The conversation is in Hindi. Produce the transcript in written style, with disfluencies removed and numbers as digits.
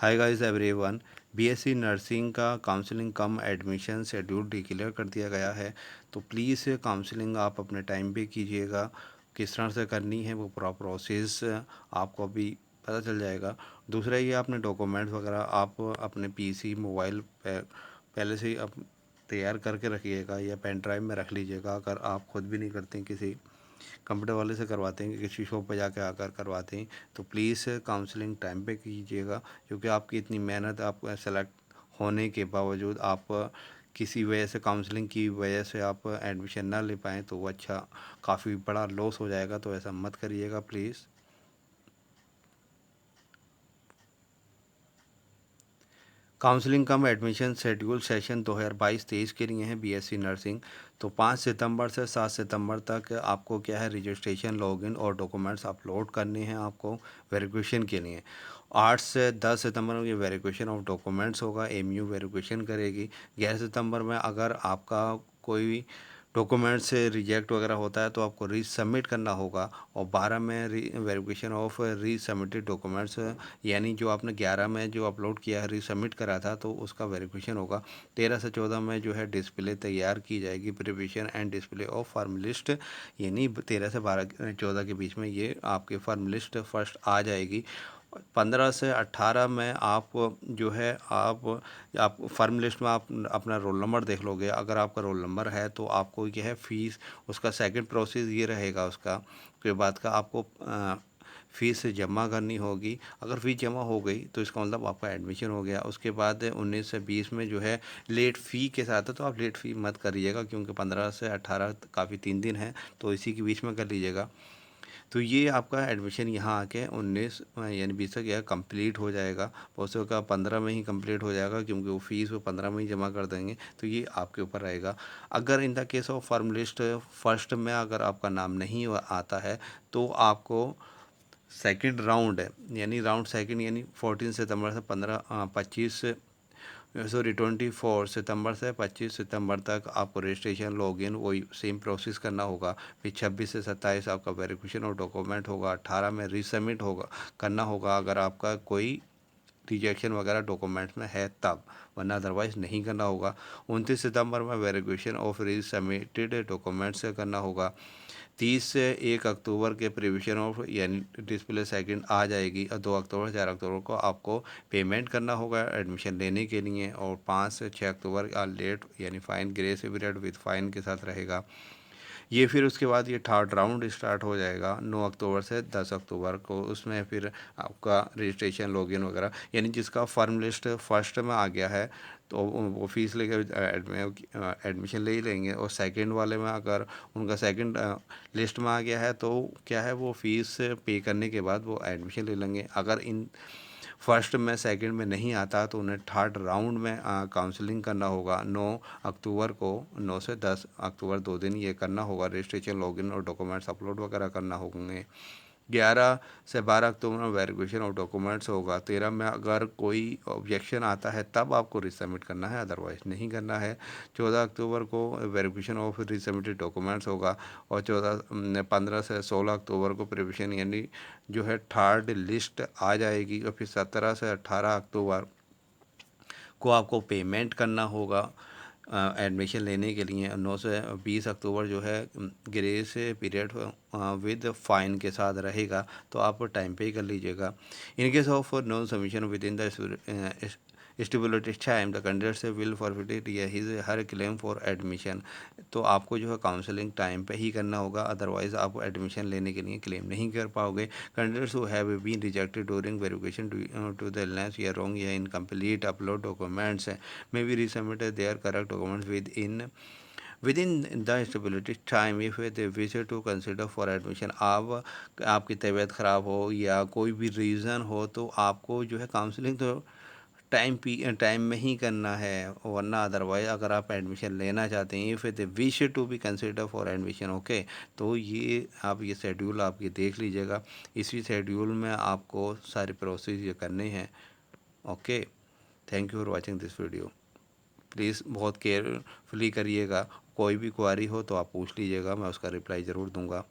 हाय गाइस एवरीवन। बीएससी नर्सिंग का counselling cum admission schedule declare कर दिया गया है। तो प्लीज़ काउंसलिंग आप अपने टाइम पे कीजिएगा। किस तरह से करनी है वो पूरा प्रोसेस आपको अभी पता चल जाएगा। दूसरा ये आपने डॉक्यूमेंट्स वगैरह आप अपने पीसी मोबाइल पे पहले से ही तैयार करके रखिएगा या पेन ड्राइव में रख लीजिएगा। अगर आप खुद भी नहीं करते हैं, किसी कंप्यूटर वाले से करवाते हैं, किसी शॉप पे जाके आकर करवाते हैं, तो प्लीज़ काउंसलिंग टाइम पे कीजिएगा। क्योंकि आपकी इतनी मेहनत, आप सेलेक्ट होने के बावजूद आप किसी वजह से, काउंसलिंग की वजह से आप एडमिशन ना ले पाएँ तो वो अच्छा काफ़ी बड़ा लॉस हो जाएगा। तो ऐसा मत करिएगा please. Counselling cum admission schedule session 2022-23 के लिए है बीएससी नर्सिंग। तो 5 सितंबर से 7 सितंबर तक आपको क्या है, रजिस्ट्रेशन, लॉगिन और डॉक्यूमेंट्स अपलोड करने हैं आपको वेरिफिकेशन के लिए। 8 से 10 सितंबर में ये वेरिफिकेशन ऑफ डॉक्यूमेंट्स होगा, एमयू वेरिफिकेशन करेगी। 11 सितंबर में अगर आपका कोई डॉक्यूमेंट से रिजेक्ट वगैरह होता है तो आपको रीसबमिट करना होगा। और 12 में वेरिफिकेशन ऑफ रीसबमिटेड डॉक्यूमेंट्स, यानी जो आपने 11 में जो अपलोड किया है, रीसबमिट करा था, तो उसका वेरिफिकेशन होगा। 13 से 14 में जो है डिस्प्ले तैयार की जाएगी, preparation and display of form list, यानी 13 से 14 के बीच में ये आपके फार्म लिस्ट फर्स्ट आ जाएगी। 15 से 18 में आप जो है आप फर्म लिस्ट में आप अपना रोल नंबर देख लोगे। अगर आपका रोल नंबर है तो आपको यह है फ़ीस, उसका सेकंड प्रोसेस ये रहेगा, उसका के बाद का आपको फ़ीस जमा करनी होगी। अगर फ़ीस जमा हो गई तो इसका मतलब आपका एडमिशन हो गया। उसके बाद 19 से 20 में जो है लेट फ़ी के साथ है, तो आप लेट फ़ी मत करिएगा, क्योंकि 15 से 18 काफ़ी 3 दिन है, तो इसी के बीच में कर लीजिएगा। तो ये आपका एडमिशन यहाँ आके 19 यानी 20 तक यह कंप्लीट हो जाएगा। बहुत से का 15 में ही कंप्लीट हो जाएगा, क्योंकि वो फ़ीस वो 15 में ही जमा कर देंगे। तो ये आपके ऊपर रहेगा। अगर in the case of firm list first में अगर आपका नाम नहीं आता है तो आपको सेकंड राउंड है, यानी राउंड सेकंड, यानी 14 सितंबर से 24 सितंबर से 25 सितंबर तक आपको रजिस्ट्रेशन, लॉगिन वही सेम प्रोसेस करना होगा। फिर 26 से 27 आपका वेरिफिकेशन और डॉक्यूमेंट होगा। 18 में रीसबमिट होगा, करना होगा अगर आपका कोई रिजेक्शन वगैरह डॉक्यूमेंट्स में है तब, वरना अदरवाइज़ नहीं करना होगा। 29 सितंबर में वेरिफिकेशन ऑफ रीसबमिटेड डॉक्यूमेंट्स करना होगा। 30 से 1 अक्टूबर के प्रिविशन ऑफ यानी डिस्प्ले सेकंड आ जाएगी। और 2 अक्टूबर 4 अक्टूबर को आपको पेमेंट करना होगा एडमिशन लेने के लिए। और 5 से 6 अक्टूबर का लेट यानी fine, grace period with fine के साथ रहेगा। ये फिर उसके बाद ये थर्ड राउंड स्टार्ट हो जाएगा 9 अक्टूबर से 10 अक्टूबर को। उसमें फिर आपका रजिस्ट्रेशन, लॉगिन वगैरह, यानी जिसका फर्म लिस्ट फर्स्ट में आ गया है तो वो फीस लेके एडमिशन ले ही लेंगे। और सेकंड वाले में अगर उनका सेकंड लिस्ट में आ गया है तो क्या है, वो फीस पे करने के बाद वो एडमिशन ले लेंगे। अगर इन फर्स्ट में सेकंड में नहीं आता तो उन्हें थर्ड राउंड में काउंसलिंग करना होगा 9 अक्टूबर को। 9 से 10 अक्टूबर 2 दिन ये करना होगा, रजिस्ट्रेशन, लॉगिन और डॉक्यूमेंट्स अपलोड वगैरह करना होंगे। 11 से 12 अक्टूबर में वेरिफिकेशन ऑफ डॉक्यूमेंट्स होगा। 13 में अगर कोई ऑब्जेक्शन आता है तब आपको रिसबमिट करना है, अदरवाइज़ नहीं करना है। 14 अक्टूबर को वेरिफिकेशन ऑफ रिसबमिटेड डॉक्यूमेंट्स होगा। और 15 से 16 अक्टूबर को प्रिपरेशन, यानी जो है थर्ड लिस्ट आ जाएगी। और फिर 17 से 18 अक्टूबर को आपको पेमेंट करना होगा एडमिशन लेने के लिए। 9 से 20 अक्टूबर जो है ग्रेस पीरियड विद फाइन के साथ रहेगा, तो आप टाइम पे ही कर लीजिएगा। In case of no submission within the stipulated time the candidate will forfeit his her claim for admission. तो आपको जो है काउंसलिंग टाइम पे ही करना होगा, अदरवाइज़ आप एडमिशन लेने के लिए क्लेम नहीं कर पाओगे। Candidates who have been rejected during verification to the illness या रॉन्ग या incomplete upload documents may be resubmitted their correct documents within the stipulated time if they wish to consider for admission। आप आपकी तबीयत ख़राब हो या कोई भी रीज़न हो तो आपको जो है काउंसलिंग तो टाइम में ही करना है, वरना अदरवाइज अगर आप एडमिशन लेना चाहते हैं, if they wish to be consider for admission, okay. तो ये आप ये शेड्यूल आप ये देख लीजिएगा। इसी शेड्यूल में आपको सारे प्रोसेस ये करने हैं, okay. Thank you for watching this video. Please बहुत केयरफुली करिएगा। कोई भी क्वारी हो तो आप पूछ लीजिएगा, मैं उसका रिप्लाई ज़रूर दूंगा।